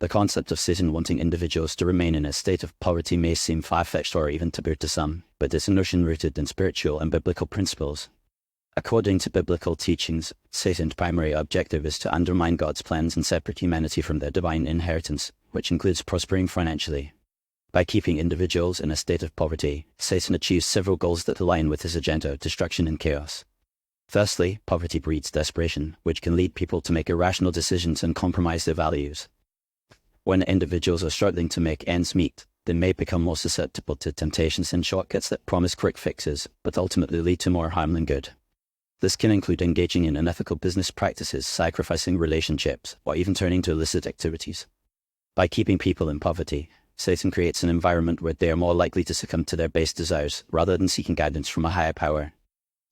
The concept of Satan wanting individuals to remain in a state of poverty may seem far-fetched or even taboo to some, but it's a notion rooted in spiritual and biblical principles. According to biblical teachings, Satan's primary objective is to undermine God's plans and separate humanity from their divine inheritance, which includes prospering financially. By keeping individuals in a state of poverty, Satan achieves several goals that align with his agenda of destruction and chaos. Firstly, poverty breeds desperation, which can lead people to make irrational decisions and compromise their values. When individuals are struggling to make ends meet, they may become more susceptible to temptations and shortcuts that promise quick fixes, but ultimately lead to more harm than good. This can include engaging in unethical business practices, sacrificing relationships, or even turning to illicit activities. By keeping people in poverty, Satan creates an environment where they are more likely to succumb to their base desires rather than seeking guidance from a higher power.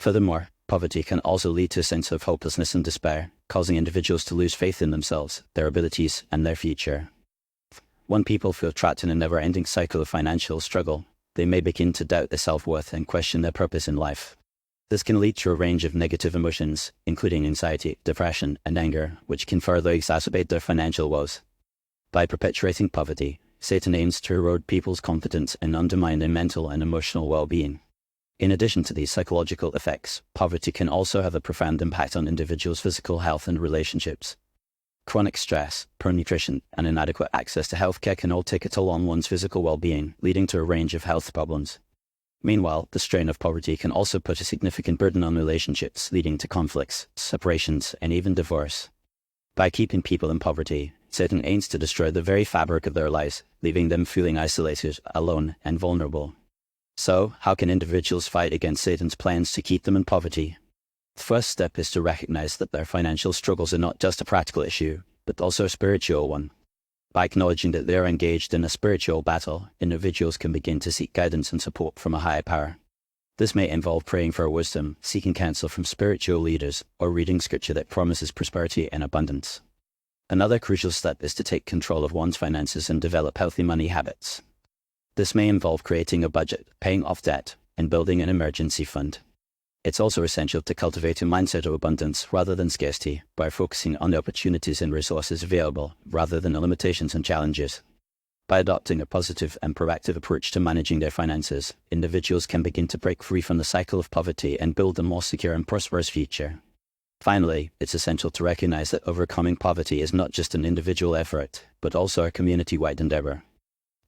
Furthermore, poverty can also lead to a sense of hopelessness and despair, causing individuals to lose faith in themselves, their abilities, and their future. When people feel trapped in a never-ending cycle of financial struggle, they may begin to doubt their self-worth and question their purpose in life. This can lead to a range of negative emotions, including anxiety, depression, and anger, which can further exacerbate their financial woes. By perpetuating poverty, Satan aims to erode people's confidence and undermine their mental and emotional well-being. In addition to these psychological effects, poverty can also have a profound impact on individuals' physical health and relationships. Chronic stress, poor nutrition, and inadequate access to healthcare can all take a toll on one's physical well-being, leading to a range of health problems. Meanwhile, the strain of poverty can also put a significant burden on relationships, leading to conflicts, separations, and even divorce. By keeping people in poverty, Satan aims to destroy the very fabric of their lives, leaving them feeling isolated, alone, and vulnerable. So, how can individuals fight against Satan's plans to keep them in poverty? The first step is to recognize that their financial struggles are not just a practical issue, but also a spiritual one. By acknowledging that they are engaged in a spiritual battle, individuals can begin to seek guidance and support from a higher power. This may involve praying for wisdom, seeking counsel from spiritual leaders, or reading scripture that promises prosperity and abundance. Another crucial step is to take control of one's finances and develop healthy money habits. This may involve creating a budget, paying off debt, and building an emergency fund. It's also essential to cultivate a mindset of abundance rather than scarcity by focusing on the opportunities and resources available rather than the limitations and challenges. By adopting a positive and proactive approach to managing their finances, individuals can begin to break free from the cycle of poverty and build a more secure and prosperous future. Finally, it's essential to recognize that overcoming poverty is not just an individual effort, but also a community-wide endeavor.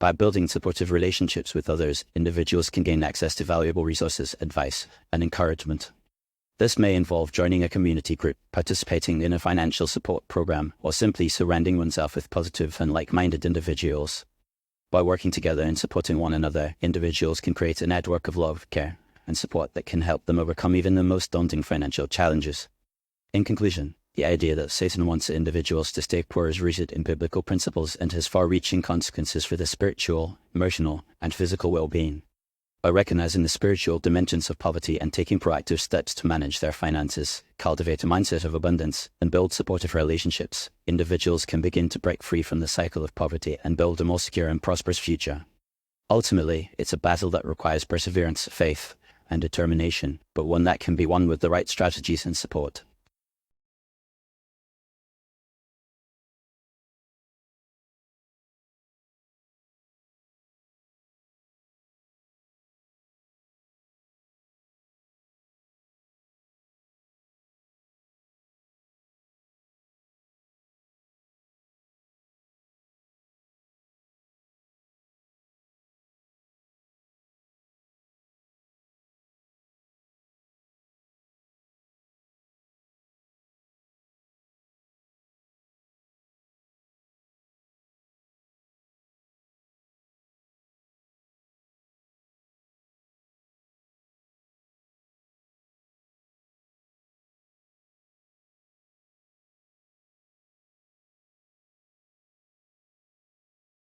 By building supportive relationships with others, individuals can gain access to valuable resources, advice, and encouragement. This may involve joining a community group, participating in a financial support program, or simply surrounding oneself with positive and like-minded individuals. By working together and supporting one another, individuals can create a network of love, care, and support that can help them overcome even the most daunting financial challenges. In conclusion, the idea that Satan wants individuals to stay poor is rooted in biblical principles and has far-reaching consequences for their spiritual, emotional, and physical well-being. By recognizing the spiritual dimensions of poverty and taking proactive steps to manage their finances, cultivate a mindset of abundance, and build supportive relationships, individuals can begin to break free from the cycle of poverty and build a more secure and prosperous future. Ultimately, it's a battle that requires perseverance, faith, and determination, but one that can be won with the right strategies and support.